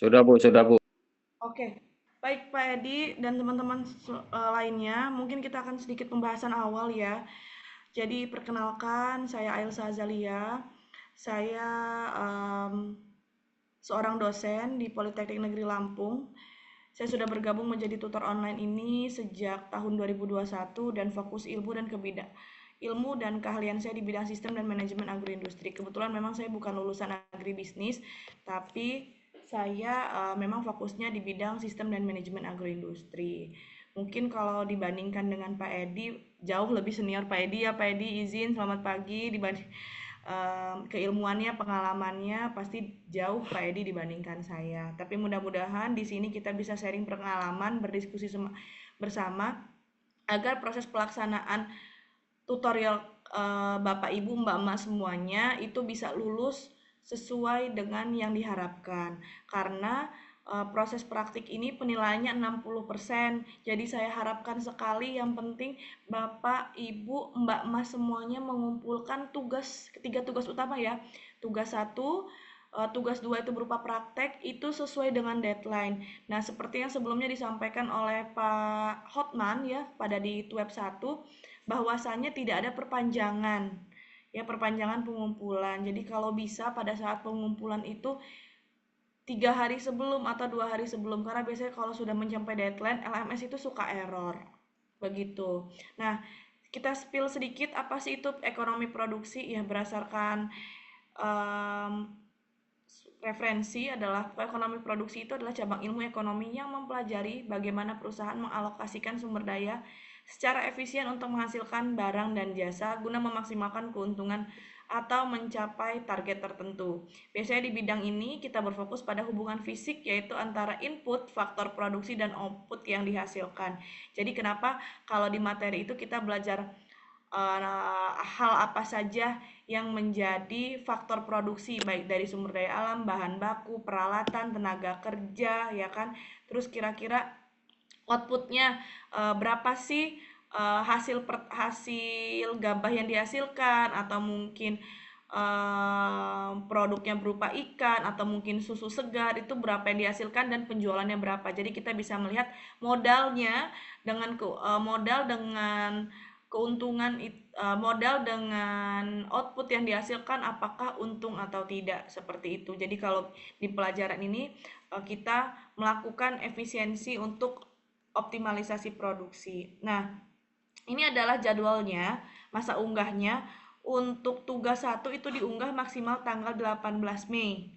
Sudah Bu, sudah Bu. Oke, baik Pak Edi dan teman-teman lainnya, mungkin kita akan sedikit pembahasan awal ya. Jadi perkenalkan, saya Ailsa Azalia. Saya em, seorang dosen di Politeknik Negeri Lampung. Saya sudah bergabung menjadi tutor online ini sejak tahun 2021 dan fokus ilmu dan keahlian saya di bidang sistem dan manajemen agroindustri. Kebetulan memang saya bukan lulusan agribisnis, tapi saya memang fokusnya di bidang sistem dan manajemen agroindustri. Mungkin kalau dibandingkan dengan Pak Edi, jauh lebih senior Pak Edi ya. Pak Edi izin selamat pagi. Dibanding keilmuannya, pengalamannya pasti jauh Pak Edi dibandingkan saya. Tapi mudah-mudahan di sini kita bisa sharing pengalaman, berdiskusi bersama agar proses pelaksanaan tutorial Bapak Ibu Mbak Emak semuanya itu bisa lulus sesuai dengan yang diharapkan. Karena proses praktik ini penilaiannya 60%. Jadi saya harapkan sekali yang penting Bapak, Ibu, Mbak Emak semuanya mengumpulkan ketiga tugas utama ya. Tugas satu, tugas dua itu berupa praktek, itu sesuai dengan deadline. Nah, seperti yang sebelumnya disampaikan oleh Pak Hotman ya pada di web 1, bahwasannya tidak ada perpanjangan ya, perpanjangan pengumpulan. Jadi kalau bisa pada saat pengumpulan itu 3 hari sebelum atau 2 hari sebelum, karena biasanya kalau sudah mencapai deadline LMS itu suka error begitu. Nah, kita spill sedikit apa sih itu ekonomi produksi ya, berdasarkan um, referensi adalah ekonomi produksi itu adalah cabang ilmu ekonomi yang mempelajari bagaimana perusahaan mengalokasikan sumber daya secara efisien untuk menghasilkan barang dan jasa guna memaksimalkan keuntungan atau mencapai target tertentu. Biasanya di bidang ini kita berfokus pada hubungan fisik yaitu antara input, faktor produksi dan output yang dihasilkan. Jadi kenapa kalau di materi itu kita belajar hal apa saja yang menjadi faktor produksi baik dari sumber daya alam, bahan baku, peralatan, tenaga kerja, ya kan. Terus kira-kira outputnya berapa sih hasil gabah yang dihasilkan, atau mungkin produknya berupa ikan atau mungkin susu segar itu berapa yang dihasilkan dan penjualannya berapa. Jadi kita bisa melihat modalnya dengan modal dengan keuntungan, modal dengan output yang dihasilkan apakah untung atau tidak, seperti itu. Jadi kalau di pelajaran ini kita melakukan efisiensi untuk optimalisasi produksi. Nah, ini adalah jadwalnya, masa unggahnya. Untuk tugas 1 itu diunggah maksimal tanggal 18 Mei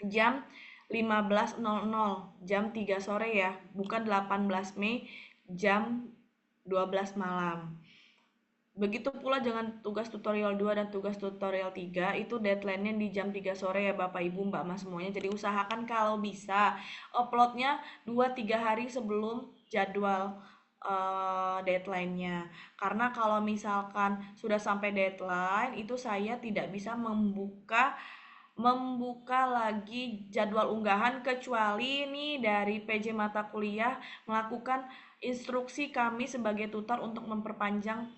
jam 15.00, jam 3 sore ya, bukan 18 Mei jam 12 malam. Begitu pula dengan tugas tutorial 2 dan tugas tutorial 3 itu deadline-nya di jam 3 sore ya Bapak Ibu Mbak Mas semuanya. Jadi usahakan kalau bisa uploadnya 2-3 hari sebelum jadwal deadline-nya. Karena kalau misalkan sudah sampai deadline itu saya tidak bisa membuka lagi jadwal unggahan kecuali nih dari PJ mata kuliah melakukan instruksi kami sebagai tutor untuk memperpanjang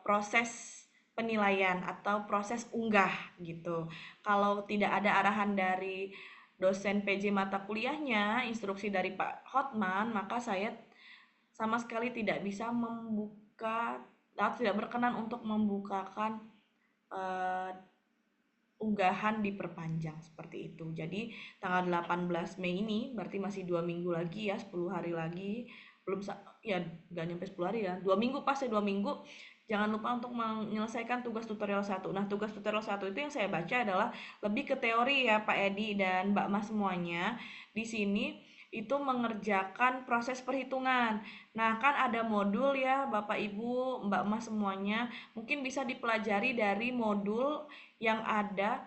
proses penilaian atau proses unggah gitu. Kalau tidak ada arahan dari dosen PJ mata kuliahnya, instruksi dari Pak Hotman, maka saya sama sekali tidak bisa membuka atau tidak berkenan untuk membukakan eh, unggahan diperpanjang seperti itu. Jadi tanggal 18 Mei ini berarti masih 2 minggu lagi ya, 10 hari lagi. Belum ya nggak nyampe 10 hari ya. 2 minggu pas ya 2 minggu. Jangan lupa untuk menyelesaikan tugas tutorial 1. Nah, tugas tutorial 1 itu yang saya baca adalah lebih ke teori ya Pak Edi dan Mbak Mas semuanya. Di sini itu mengerjakan proses perhitungan. Nah, kan ada modul ya Bapak Ibu, Mbak Mas semuanya. Mungkin bisa dipelajari dari modul yang ada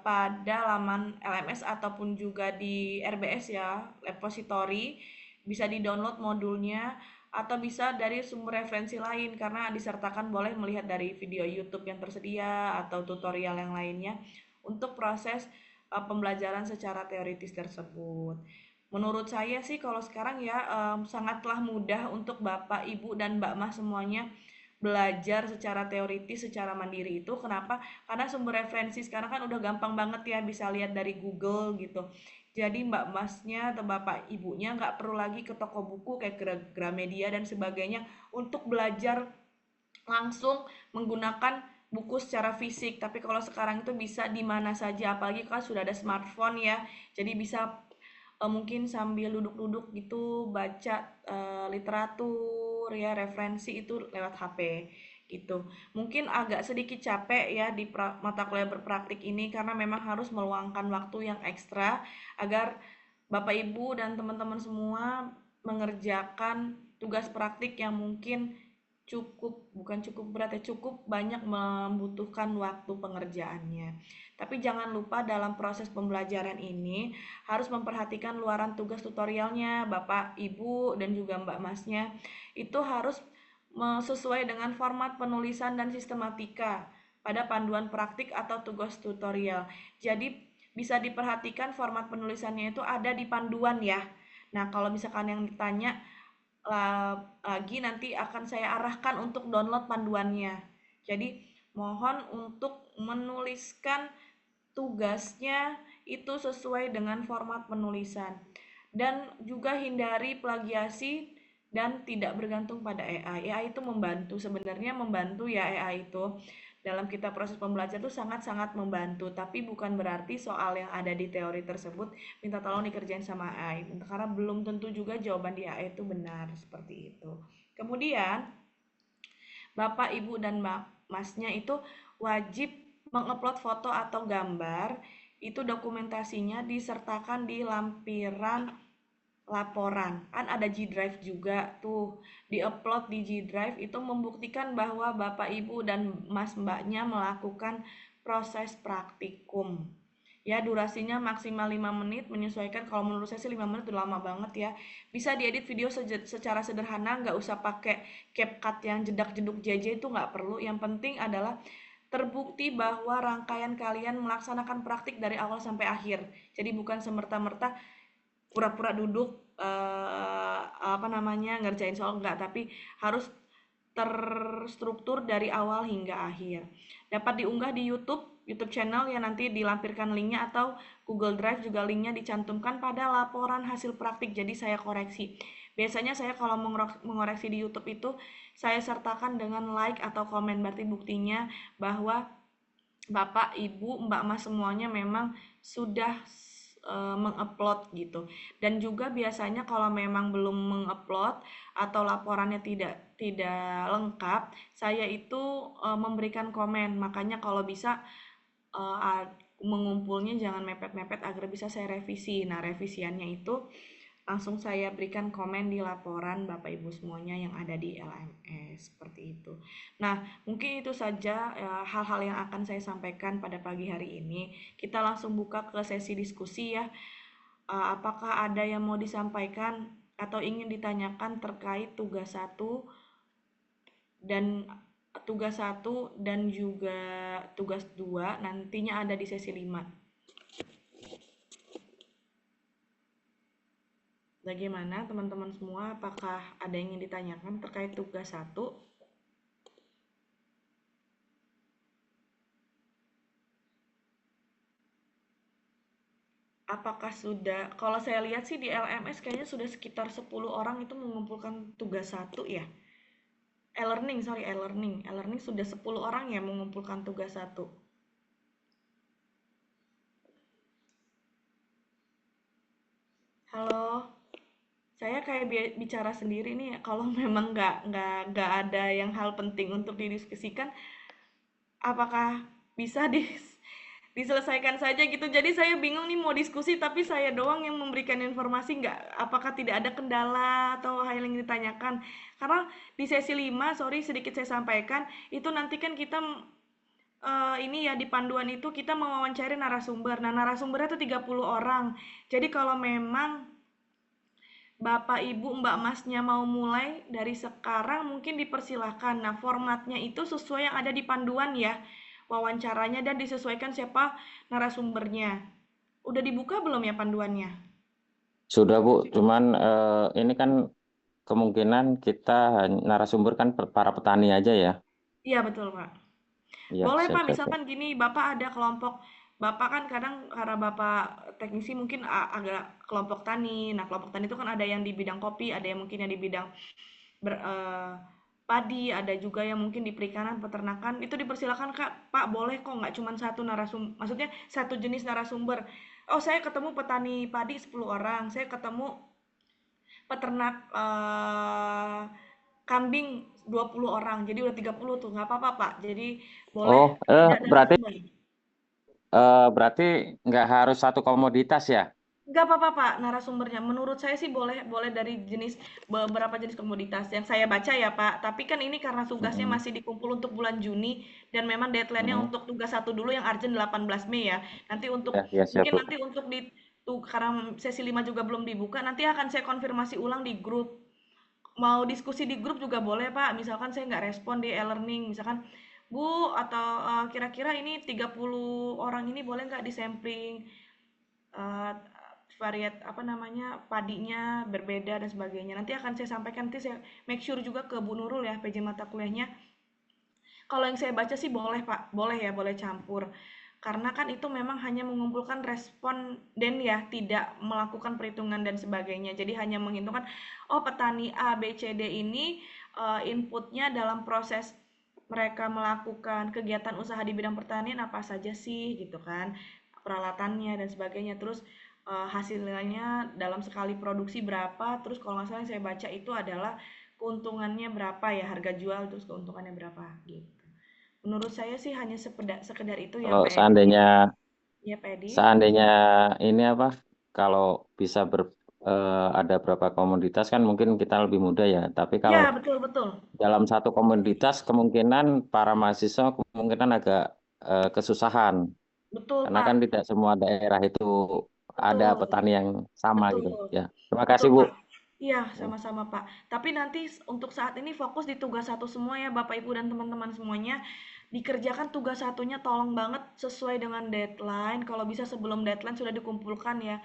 pada laman LMS ataupun juga di RBS ya, repository. Bisa di-download modulnya atau bisa dari sumber referensi lain, karena disertakan boleh melihat dari video YouTube yang tersedia atau tutorial yang lainnya untuk proses pembelajaran secara teoritis tersebut. Menurut saya sih kalau sekarang ya sangatlah mudah untuk Bapak, Ibu, dan Mbak Mas semuanya belajar secara teoritis, secara mandiri itu kenapa? Karena sumber referensi sekarang kan udah gampang banget ya, bisa lihat dari Google gitu. Jadi mbak masnya atau bapak ibunya nggak perlu lagi ke toko buku kayak Gramedia dan sebagainya untuk belajar langsung menggunakan buku secara fisik. Tapi kalau sekarang itu bisa di mana saja, apalagi kan sudah ada smartphone ya. Jadi bisa mungkin sambil duduk-duduk gitu baca literatur ya, referensi itu lewat HP gitu. Mungkin agak sedikit capek ya di mata kuliah berpraktik ini karena memang harus meluangkan waktu yang ekstra agar Bapak Ibu dan teman-teman semua mengerjakan tugas praktik yang mungkin bukan cukup berat ya, cukup banyak membutuhkan waktu pengerjaannya. Tapi jangan lupa dalam proses pembelajaran ini harus memperhatikan luaran tugas tutorialnya, Bapak, Ibu, dan juga Mbak Masnya. Itu harus sesuai dengan format penulisan dan sistematika pada panduan praktik atau tugas tutorial. Jadi bisa diperhatikan format penulisannya itu ada di panduan ya. Nah, kalau misalkan yang ditanya lagi nanti akan saya arahkan untuk download panduannya. Jadi mohon untuk menuliskan tugasnya itu sesuai dengan format penulisan. Dan juga hindari plagiasi dan tidak bergantung pada AI. AI itu membantu, sebenarnya membantu ya AI itu. Dalam kita proses pembelajaran itu sangat-sangat membantu, tapi bukan berarti soal yang ada di teori tersebut minta tolong dikerjain sama AI. Karena belum tentu juga jawaban di AI itu benar, seperti itu. Kemudian, Bapak, Ibu, dan Masnya itu wajib mengupload foto atau gambar, itu dokumentasinya disertakan di lampiran laporan. Kan ada G Drive juga tuh, di-upload di G Drive itu membuktikan bahwa Bapak, Ibu, dan Mas Mbaknya melakukan proses praktikum. Ya, durasinya maksimal 5 menit, menyesuaikan. Kalau menurut saya sih 5 menit udah lama banget ya. Bisa diedit video secara sederhana, nggak usah pakai CapCut yang jedak-jeduk JJ, itu nggak perlu. Yang penting adalah terbukti bahwa rangkaian kalian melaksanakan praktik dari awal sampai akhir. Jadi bukan semerta-merta pura-pura duduk apa namanya ngerjain soal, enggak, tapi harus terstruktur dari awal hingga akhir. Dapat diunggah di YouTube channel yang nanti dilampirkan linknya, atau Google Drive juga linknya dicantumkan pada laporan hasil praktik. Jadi saya koreksi. Biasanya saya kalau mengoreksi di YouTube itu saya sertakan dengan like atau komen, berarti buktinya bahwa Bapak, Ibu, Mbak, Mas semuanya memang sudah mengupload gitu. Dan juga biasanya kalau memang belum mengupload atau laporannya tidak tidak lengkap, saya itu memberikan komen. Makanya kalau bisa mengumpulnya jangan mepet-mepet agar bisa saya revisi. Nah, revisiannya itu langsung saya berikan komen di laporan Bapak Ibu semuanya yang ada di LMS, seperti itu. Nah, mungkin itu saja hal-hal yang akan saya sampaikan pada pagi hari ini. Kita langsung buka ke sesi diskusi ya. Apakah ada yang mau disampaikan atau ingin ditanyakan terkait dan tugas 1 dan juga tugas 2 nantinya ada di sesi 5. Bagaimana teman-teman semua? Apakah ada yang ingin ditanyakan terkait tugas 1? Apakah sudah, kalau saya lihat sih di LMS kayaknya sudah sekitar 10 orang itu mengumpulkan tugas 1 ya. E-learning sudah 10 orang ya mengumpulkan tugas 1. Halo, saya kayak bicara sendiri nih. Kalau memang nggak ada yang hal penting untuk didiskusikan, apakah bisa diselesaikan saja gitu. Jadi saya bingung nih mau diskusi tapi saya doang yang memberikan informasi, nggak, apakah tidak ada kendala atau hal yang ditanyakan. Karena di sesi 5, sorry sedikit saya sampaikan, itu nanti kan kita ini ya di panduan itu kita mewawancari narasumber. Nah, narasumbernya itu 30 orang. Jadi kalau memang Bapak, Ibu, Mbak, Masnya mau mulai dari sekarang mungkin dipersilahkan. Nah, formatnya itu sesuai yang ada di panduan ya, wawancaranya, dan disesuaikan siapa narasumbernya. Udah dibuka belum ya panduannya? Sudah Bu, cuman ini kan kemungkinan kita narasumber kan para petani aja ya. Iya betul, Pak. Iya, Boleh siap, Pak, siap, siap. misalkan gini, Bapak ada kelompok, Bapak kan kadang karena Bapak teknisi mungkin agak kelompok tani. Nah, kelompok tani itu kan ada yang di bidang kopi, ada yang mungkin yang di bidang ber, eh, padi, ada juga yang mungkin di perikanan, peternakan. Itu dipersilakan Kak, Pak, boleh kok nggak cuma satu narasumber, maksudnya satu jenis narasumber. Oh, saya ketemu petani padi 10 orang, saya ketemu peternak kambing 20 orang. Jadi udah 30 tuh, nggak apa-apa, Pak. Jadi boleh Oh, tidak berarti narasumber. berarti nggak harus satu komoditas ya? Nggak apa-apa, Pak, narasumbernya. Menurut saya sih boleh boleh dari jenis beberapa jenis komoditas yang saya baca ya, Pak. Tapi kan ini karena tugasnya Mm-mm, masih dikumpul untuk bulan Juni dan memang deadline-nya mm-mm. untuk tugas satu dulu yang urgent 18 Mei ya. Nanti untuk Ya, ya siap, mungkin Bu. nanti untuk di tuh karena sesi 5 juga belum dibuka, nanti akan saya konfirmasi ulang di grup. Mau diskusi di grup juga boleh, Pak. Misalkan saya nggak respon di e-learning, misalkan Bu atau kira-kira ini 30 orang ini boleh nggak disampling eh, variat apa namanya padinya berbeda dan sebagainya. Nanti akan saya sampaikan, nanti saya make sure juga ke Bu Nurul ya PJ mata kuliahnya. Kalau yang saya baca sih boleh Pak, boleh ya, boleh campur. Karena kan itu memang hanya mengumpulkan respon dan ya tidak melakukan perhitungan dan sebagainya. Jadi hanya menghitungkan oh petani A, B, C, D ini inputnya dalam proses mereka melakukan kegiatan usaha di bidang pertanian apa saja sih gitu kan, peralatannya dan sebagainya. Terus hasilnya dalam sekali produksi berapa, terus kalau nggak salah yang saya baca itu adalah keuntungannya berapa ya, harga jual terus keuntungannya berapa gitu. Menurut saya sih hanya sekedar itu ya Kalau Pak Edi. Ya Pak Edi. seandainya ini apa, kalau bisa ada berapa komoditas kan mungkin kita lebih mudah ya. Tapi Ya kalau betul betul. dalam satu komoditas kemungkinan para mahasiswa kemungkinan agak kesusahan Betul karena kan Pak. tidak semua daerah itu ada Betul. petani yang sama Betul. gitu ya. Terima kasih Betul Bu. Pak. Iya, sama-sama Pak. Tapi nanti untuk saat ini fokus di tugas satu semua ya Bapak Ibu dan teman-teman semuanya. Dikerjakan tugas satunya tolong banget sesuai dengan deadline. Kalau bisa sebelum deadline sudah dikumpulkan ya.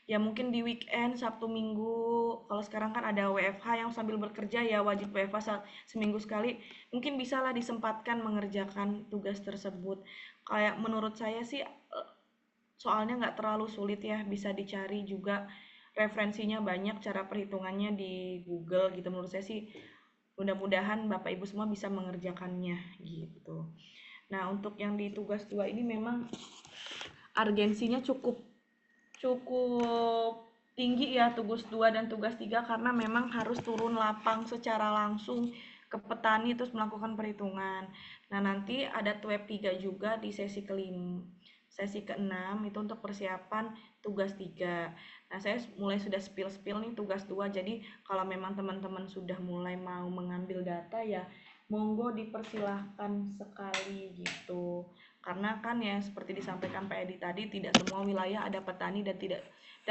Ya mungkin di weekend, Sabtu Minggu. Kalau sekarang kan ada WFH yang sambil bekerja ya wajib WFH seminggu sekali. Mungkin bisalah disempatkan mengerjakan tugas tersebut. Kayak menurut saya sih soalnya nggak terlalu sulit ya, bisa dicari juga referensinya banyak, cara perhitungannya di Google gitu. Menurut saya sih mudah-mudahan Bapak Ibu semua bisa mengerjakannya gitu. Nah, untuk yang di tugas 2 ini memang urgensinya cukup cukup tinggi ya, tugas 2 dan tugas 3 karena memang harus turun lapang secara langsung ke petani terus melakukan perhitungan. Nah, nanti ada TWEB 3 juga di sesi kelima. Sesi keenam itu untuk persiapan tugas 3. Nah, saya mulai sudah spill-spill nih tugas 2. Jadi, kalau memang teman-teman sudah mulai mau mengambil data ya monggo dipersilahkan sekali gitu. Karena kan ya seperti disampaikan Pak Edi tadi tidak semua wilayah ada petani dan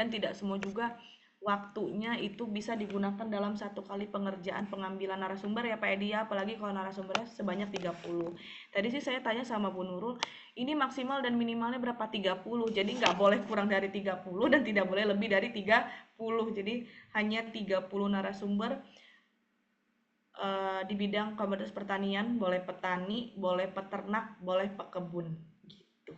tidak semua juga waktunya itu bisa digunakan dalam satu kali pengerjaan pengambilan narasumber ya Pak Edi ya, apalagi kalau narasumbernya sebanyak 30. Tadi sih saya tanya sama Bu Nurul, ini maksimal dan minimalnya berapa? 30. Jadi nggak boleh kurang dari 30 dan tidak boleh lebih dari 30. Jadi hanya 30 narasumber di bidang komoditas pertanian, boleh petani, boleh peternak, boleh pekebun gitu.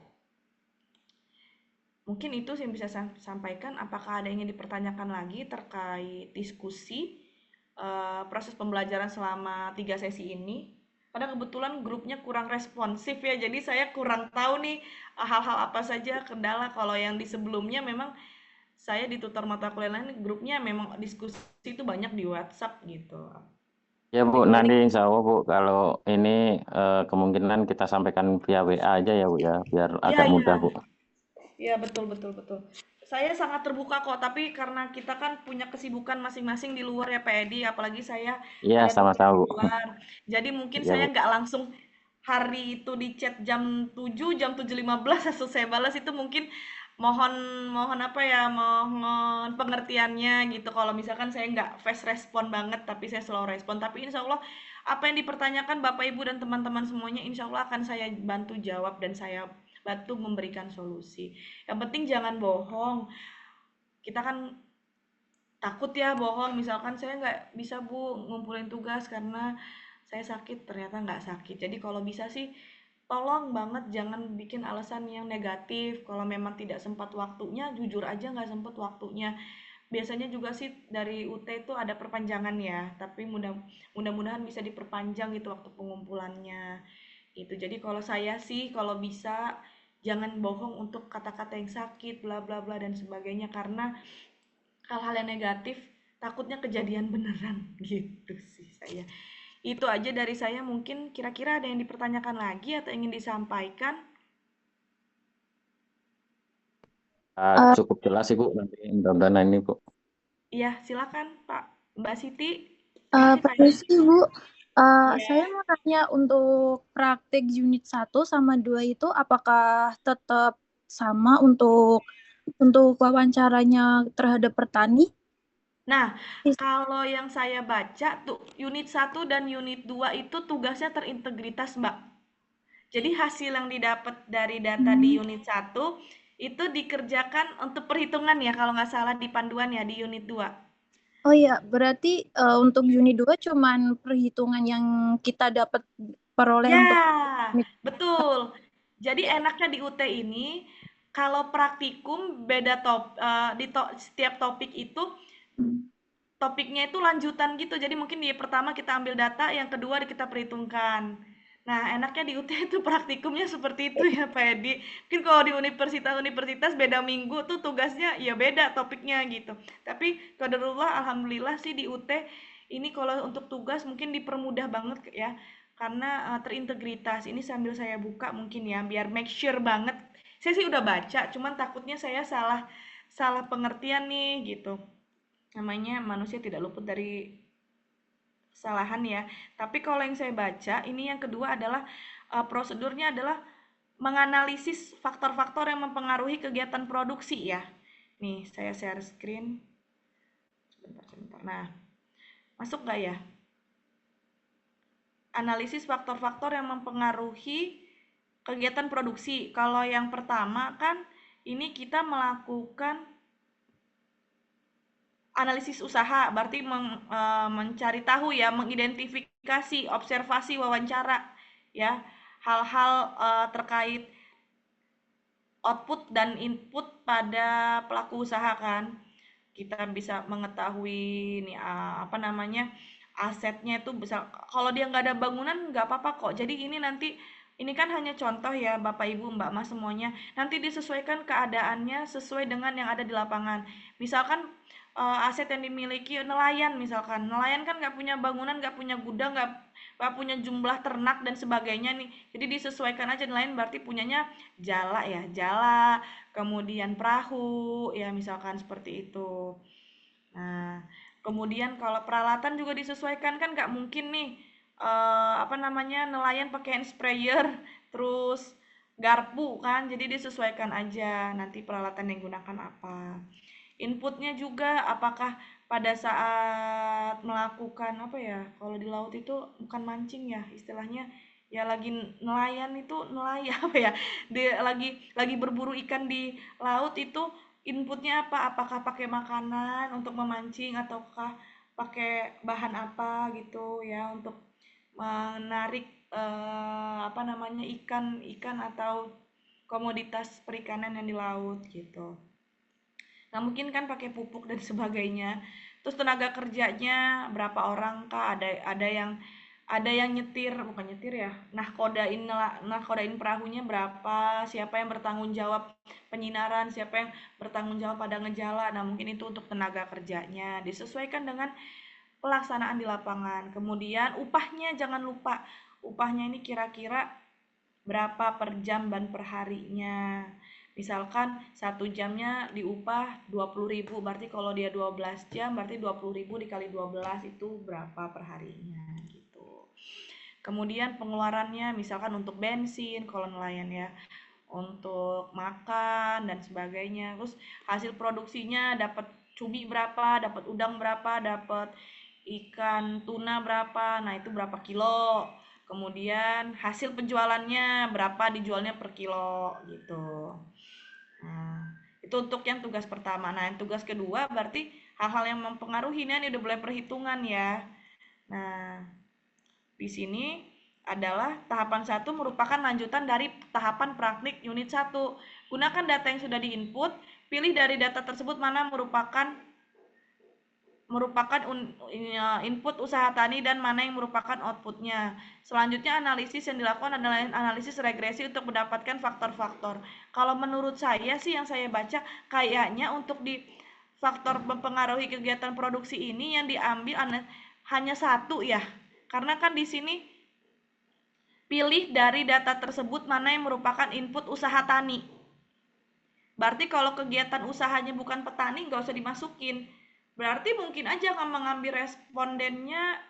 Mungkin itu yang bisa saya sampaikan. Apakah ada yang ingin dipertanyakan lagi terkait diskusi proses pembelajaran selama 3 sesi ini? Karena kebetulan grupnya kurang responsif ya, jadi saya kurang tahu nih hal-hal apa saja kendala. Kalau yang di sebelumnya memang saya di tutor mata kuliah lain grupnya memang diskusi itu banyak di WhatsApp gitu. Ya Bu, Tapi kalau ini nanti insya Allah Bu, kalau ini kemungkinan kita sampaikan via WA aja ya Bu ya, biar ya agak mudah ya Bu. Iya betul betul betul. Saya sangat terbuka kok, tapi karena kita kan punya kesibukan masing-masing di luar ya Pak Edi, apalagi saya Iya, ada tugas sama-sama di Bu. luar. Jadi mungkin Iya saya Bu. nggak langsung hari itu di chat jam 7 jam 7.15 langsung saya balas itu mungkin mohon mohon apa ya, mohon pengertiannya gitu. Kalau misalkan saya nggak fast respon banget, tapi saya slow respon. Tapi insya Allah apa yang dipertanyakan Bapak Ibu dan teman-teman semuanya, insya Allah akan saya bantu jawab dan saya bantu memberikan solusi. Yang penting jangan bohong. Kita kan takut ya bohong, misalkan saya nggak bisa Bu ngumpulin tugas karena saya sakit, ternyata nggak sakit. Jadi kalau bisa sih tolong banget jangan bikin alasan yang negatif. Kalau memang tidak sempat waktunya, jujur aja nggak sempat waktunya. Biasanya juga sih dari UT itu ada perpanjangan ya, tapi mudah-mudahan bisa diperpanjang gitu waktu pengumpulannya. Itu. Jadi kalau saya sih kalau bisa jangan bohong untuk kata-kata yang sakit, bla bla bla dan sebagainya karena hal-hal yang negatif takutnya kejadian beneran gitu sih saya. Itu aja dari saya, mungkin kira-kira ada yang dipertanyakan lagi atau ingin disampaikan? Eh, Cukup jelas sih Bu, nanti mudah-mudahan ini Bu. Iya, silakan Pak. Mbak Siti. Makasih Pak Edi. Permisi Bu, saya Iya. mau tanya untuk praktik unit 1 sama 2 itu apakah tetap sama untuk wawancaranya terhadap petani? Nah, kalau yang saya baca tuh unit 1 dan unit 2 itu tugasnya terintegritas, Mbak. Jadi hasil yang didapat dari data di Hmm. unit 1 itu dikerjakan untuk perhitungan ya kalau nggak salah di panduan ya di unit 2. Oh iya, berarti untuk unit 2 cuman perhitungan yang kita dapat peroleh Ya, untuk unit. betul. Jadi enaknya di UT ini kalau praktikum beda setiap topik itu topiknya itu lanjutan gitu. Jadi mungkin di pertama kita ambil data, yang kedua kita perhitungkan. Nah, enaknya di UT itu praktikumnya seperti itu ya, Pak Edi. Mungkin kalau di universitas-universitas beda minggu tuh tugasnya ya beda topiknya gitu. Tapi qadarullah alhamdulillah sih di UT ini kalau untuk tugas mungkin dipermudah banget ya. Karena terintegritas. Ini sambil saya buka mungkin ya biar make sure banget. Saya sih udah baca, cuman takutnya saya salah salah pengertian nih gitu. Namanya manusia tidak luput dari kesalahan ya. Tapi kalau yang saya baca, ini yang kedua adalah prosedurnya adalah menganalisis faktor-faktor yang mempengaruhi kegiatan produksi ya. Nih, saya share screen. Sebentar, sebentar. Nah, masuk nggak ya? Analisis faktor-faktor yang mempengaruhi kegiatan produksi. Kalau yang pertama kan ini kita melakukan analisis usaha, berarti mencari tahu ya, mengidentifikasi, observasi, wawancara ya, hal-hal terkait output dan input pada pelaku usaha kan. Kita bisa mengetahui nih apa namanya asetnya itu bisa, kalau dia nggak ada bangunan nggak apa-apa kok. Jadi ini kan hanya contoh ya Bapak Ibu Mbak Mas semuanya. Nanti disesuaikan keadaannya sesuai dengan yang ada di lapangan. Misalkan aset yang dimiliki nelayan, misalkan nelayan kan nggak punya bangunan, nggak punya gudang, nggak punya jumlah ternak dan sebagainya nih. Jadi disesuaikan aja, nelayan berarti punyanya jala ya, jala, kemudian perahu ya misalkan seperti itu. Nah, kemudian kalau peralatan juga disesuaikan, kan nggak mungkin nih apa namanya nelayan pakai hand sprayer terus garpu kan, jadi disesuaikan aja nanti peralatan yang digunakan apa. Inputnya juga apakah pada saat melakukan apa ya, kalau di laut itu bukan mancing ya istilahnya, ya lagi nelayan itu nelayan apa ya, lagi berburu ikan di laut itu inputnya apa, apakah pakai makanan untuk memancing ataukah pakai bahan apa gitu ya untuk menarik apa namanya ikan atau komoditas perikanan yang di laut gitu. Nah, mungkin kan pakai pupuk dan sebagainya. Terus tenaga kerjanya berapa orang kah? Ada yang nyetir, bukan nyetir ya. Nah kodain perahunya berapa? Siapa yang bertanggung jawab penyinaran? Siapa yang bertanggung jawab pada ngejala? Nah, mungkin itu untuk tenaga kerjanya. Disesuaikan dengan pelaksanaan di lapangan. Kemudian upahnya jangan lupa. Upahnya ini kira-kira berapa per jam dan per harinya. Misalkan 1 jamnya diupah 20.000, berarti kalau dia 12 jam berarti 20.000 dikali 12 itu berapa per harinya gitu. Kemudian pengeluarannya misalkan untuk bensin kalau nelayan ya, untuk makan dan sebagainya. Terus hasil produksinya dapat cumi berapa, dapat udang berapa, dapat ikan tuna berapa, nah itu berapa kilo. Kemudian hasil penjualannya berapa dijualnya per kilo gitu. Nah, itu untuk yang tugas pertama. Nah, yang tugas kedua berarti hal-hal yang mempengaruhi. Ini udah mulai perhitungan ya. Nah, di sini adalah tahapan 1 merupakan lanjutan dari tahapan praktik unit 1. Gunakan data yang sudah diinput, pilih dari data tersebut mana merupakan input usaha tani dan mana yang merupakan outputnya. Selanjutnya analisis yang dilakukan adalah analisis regresi untuk mendapatkan faktor-faktor. Kalau menurut saya sih yang saya baca kayaknya untuk di faktor mempengaruhi kegiatan produksi ini yang diambil hanya 1 ya. Karena kan di sini pilih dari data tersebut mana yang merupakan input usaha tani. Berarti kalau kegiatan usahanya bukan petani nggak usah dimasukin. Berarti mungkin aja mengambil respondennya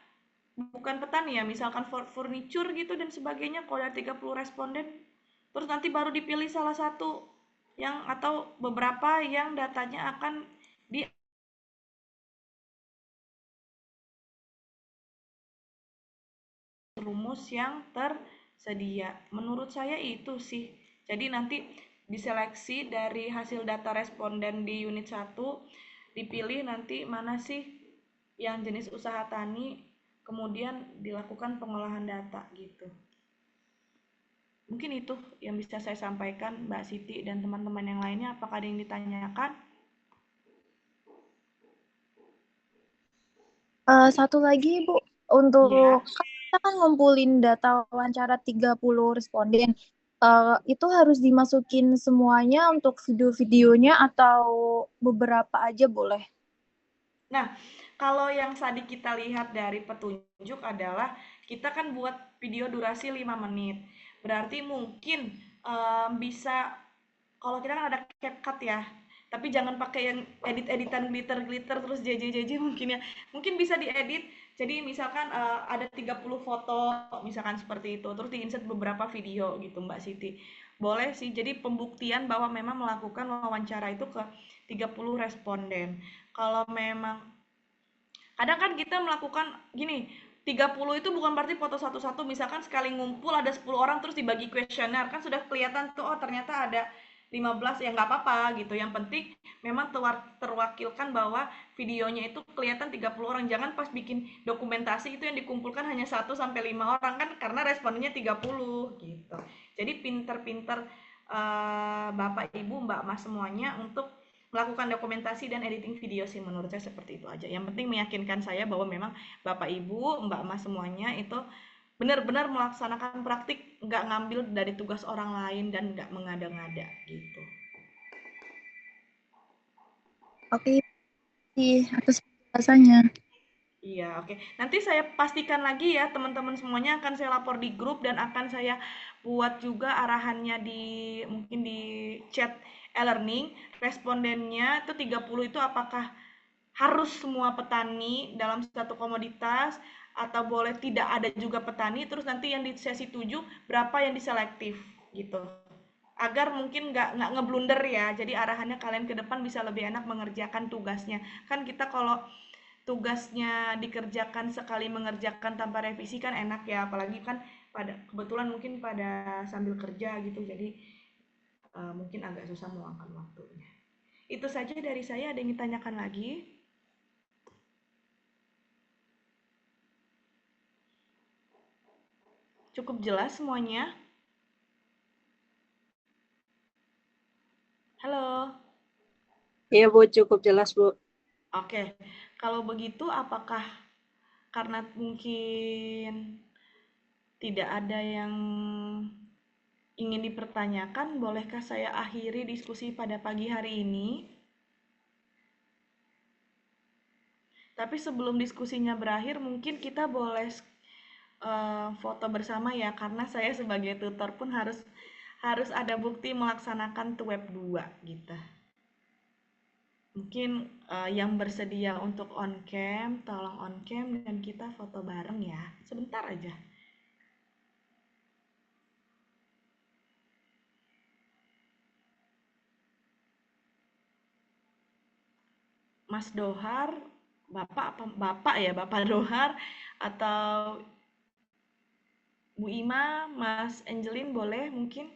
bukan petani ya, misalkan furniture gitu dan sebagainya kalau ada 30 responden. Terus nanti baru dipilih salah satu yang atau beberapa yang datanya akan di rumus yang tersedia. Menurut saya itu sih. Jadi nanti diseleksi dari hasil data responden di unit 1, dipilih nanti mana sih yang jenis usaha tani, kemudian dilakukan pengolahan data gitu. Mungkin itu yang bisa saya sampaikan Mbak Siti dan teman-teman yang lainnya. Apakah ada yang ditanyakan? Satu lagi Bu, untuk Iya. kita kan ngumpulin data wawancara 30 responden. Itu harus dimasukin semuanya untuk video-videonya atau beberapa aja boleh? Nah, kalau yang tadi kita lihat dari petunjuk adalah kita kan buat video durasi 5 menit. Berarti mungkin bisa, kalau kita kan ada CapCut ya, tapi jangan pakai yang edit-editan glitter-glitter terus JJ mungkin ya. Mungkin bisa diedit. Jadi misalkan ada 30 foto misalkan seperti itu, terus diinsert beberapa video gitu Mbak Siti. Boleh sih. Jadi pembuktian bahwa memang melakukan wawancara itu ke 30 responden. Kalau memang kadang kan kita melakukan gini, 30 itu bukan berarti foto satu-satu, misalkan sekali ngumpul ada 10 orang terus dibagi kuesioner, kan sudah kelihatan tuh oh ternyata ada 15 ya nggak apa-apa gitu. Yang penting memang terwakilkan bahwa videonya itu kelihatan 30 orang. Jangan pas bikin dokumentasi itu yang dikumpulkan hanya 1 sampai 5 orang kan karena respondennya 30 gitu. Jadi pinter-pinter Bapak Ibu Mbak Mas semuanya untuk melakukan dokumentasi dan editing video sih menurut saya seperti itu aja. Yang penting meyakinkan saya bahwa memang Bapak Ibu, Mbak Mas semuanya itu benar-benar melaksanakan praktik, nggak ngambil dari tugas orang lain dan nggak mengada-ngada gitu. Oke, sih atas penjelasannya. Iya, oke. Nanti saya pastikan lagi ya, teman-teman semuanya akan saya lapor di grup dan akan saya buat juga arahannya di mungkin di chat e-learning. Respondennya itu 30 itu apakah harus semua petani dalam satu komoditas atau boleh tidak ada juga petani, terus nanti yang di sesi 7 berapa yang diselektif gitu. Agar mungkin nggak ngeblunder ya. Jadi arahannya kalian ke depan bisa lebih enak mengerjakan tugasnya. Kan kita kalau tugasnya dikerjakan sekali mengerjakan tanpa revisi kan enak ya, apalagi kan pada kebetulan mungkin pada sambil kerja gitu, jadi mungkin agak susah meluangkan waktunya. Itu saja dari saya. Ada yang ditanyakan lagi? Cukup jelas semuanya? Halo. Iya Bu, cukup jelas Bu. Oke, kalau begitu apakah karena mungkin tidak ada yang ingin dipertanyakan, bolehkah saya akhiri diskusi pada pagi hari ini? Tapi sebelum diskusinya berakhir, mungkin kita boleh foto bersama ya, karena saya sebagai tutor pun harus ada bukti melaksanakan web 2 gitu. Mungkin yang bersedia untuk on cam, tolong on cam dan kita foto bareng ya. Sebentar aja. Mas Dohar, Bapak ya, Bapak Dohar atau Bu Ima, Mas Angelin boleh mungkin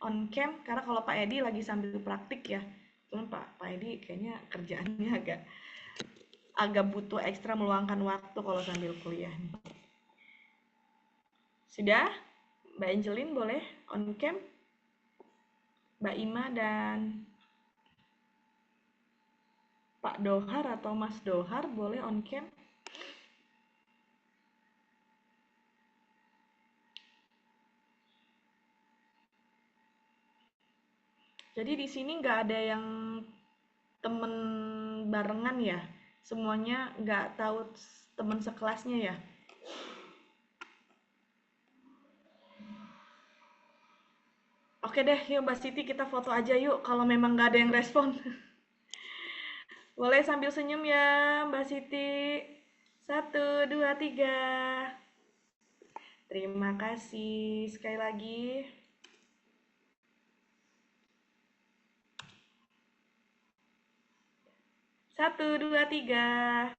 on cam karena kalau Pak Edi lagi sambil praktik ya. Cuman Pak Edi kayaknya kerjaannya agak agak butuh ekstra meluangkan waktu kalau sambil kuliah nih. Sudah? Mbak Angelin boleh on cam? Mbak Ima dan Pak Dohar atau Mas Dohar boleh on cam? Jadi di sini nggak ada yang temen barengan ya? Semuanya nggak tahu temen sekelasnya ya? Oke deh, yuk Mbak Siti kita foto aja yuk kalau memang nggak ada yang respon. Boleh sambil senyum ya Mbak Siti. 1, 2, 3. Terima kasih. Sekali lagi. Satu, dua, tiga.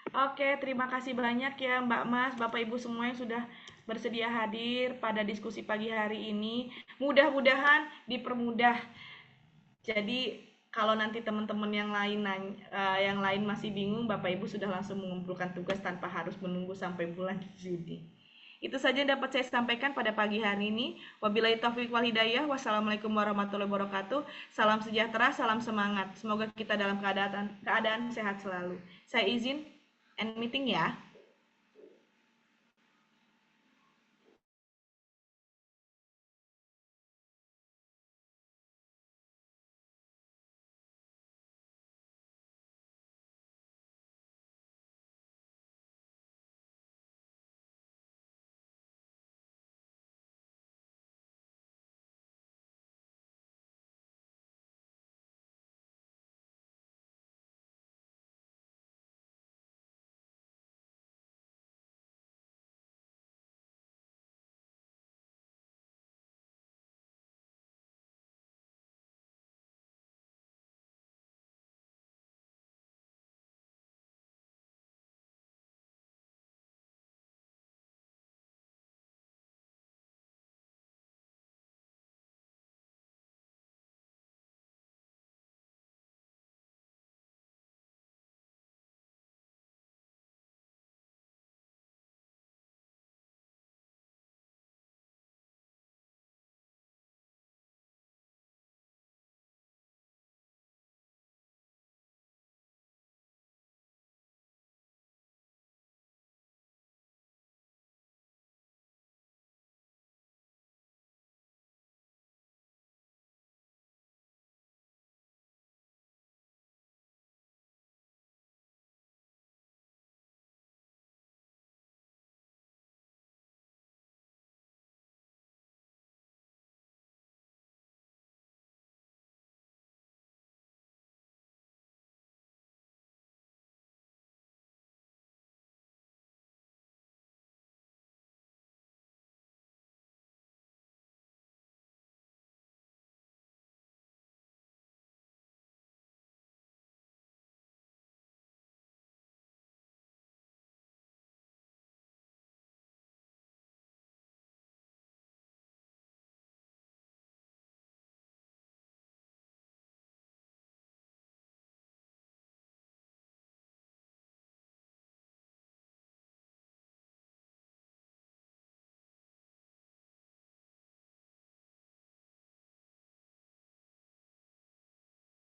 Oke, terima kasih banyak ya Mbak Mas, Bapak Ibu semua yang sudah bersedia hadir pada diskusi pagi hari ini. Mudah-mudahan dipermudah. Jadi kalau nanti teman-teman yang lain masih bingung, Bapak Ibu sudah langsung mengumpulkan tugas tanpa harus menunggu sampai bulan Juni. Itu saja yang dapat saya sampaikan pada pagi hari ini. Wabillahi taufiq wal hidayah. Wassalamualaikum warahmatullahi wabarakatuh. Salam sejahtera, salam semangat. Semoga kita dalam keadaan sehat selalu. Saya izin end meeting ya.